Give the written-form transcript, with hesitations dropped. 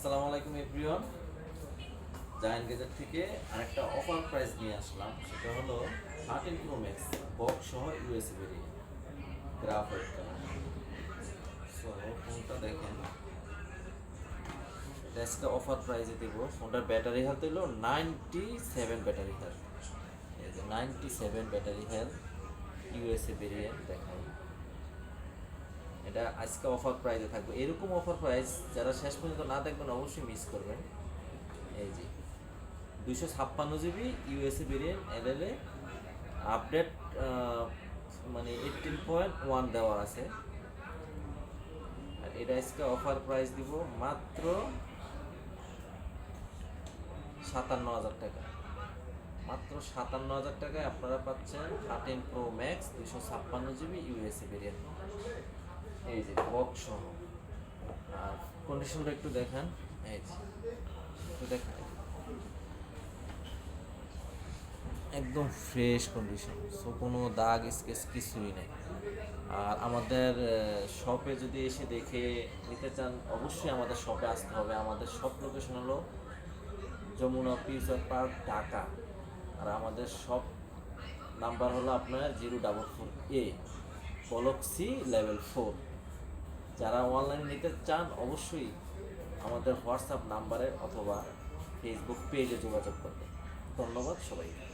আসসালামু আলাইকুম everyone. Giant gazette থেকে আরেকটা অফার প্রাইস নিয়ে আসলাম, সেটা হলো 13 প্রো ম্যাক্স বক্স সহ USB variant graphite colour. So ফোনটা দেখেন, এটা আজকে অফার প্রাইসে দেবো। ফোনটার ব্যাটারি হেলথ হলো 97 ব্যাটারি হেলথ। এই যে 97 ব্যাটারি হেলথ ইউএসএ ভেরিয়েন্ট দেখাই। এটা আজকে অফার প্রাইসে থাকবে। এরকম অফার প্রাইস যারা শেষ পর্যন্ত না দেখবেন অবশ্যই মিস করবেন। এই যে 256 জিবি ইউএসএ ভেরিয়েন্ট এলএলএ আপডেট, মানে 18.1 দেওয়া আছে। আর এটা আজকে অফার প্রাইস দিব মাত্র 57,000 টাকা। মাত্র 57,000 টাকায় আপনারা পাচ্ছেন 13 pro max 256 GB USA variant. এই যে বক্স সহ। আর কন্ডিশনটা একটু দেখান। এই যে একটু দেখান, একদম ফ্রেশ কন্ডিশন। সো কোনো দাগ স্কেচ কিছুই নেই। আর আমাদের শপে যদি এসে দেখে নিতে চান অবশ্যই আমাদের শপে আসতে হবে। আমাদের শপ লোকেশন হলো যমুনা ফিউচার পার্ক, ঢাকা। আর আমাদের শপ নাম্বার হলো আপনার 044A ব্লক সি লেভেল 4। যারা অনলাইনে নিতে চান অবশ্যই আমাদের হোয়াটসঅ্যাপ নাম্বারে অথবা ফেসবুক পেজে যোগাযোগ করবেন। ধন্যবাদ সবাইকে।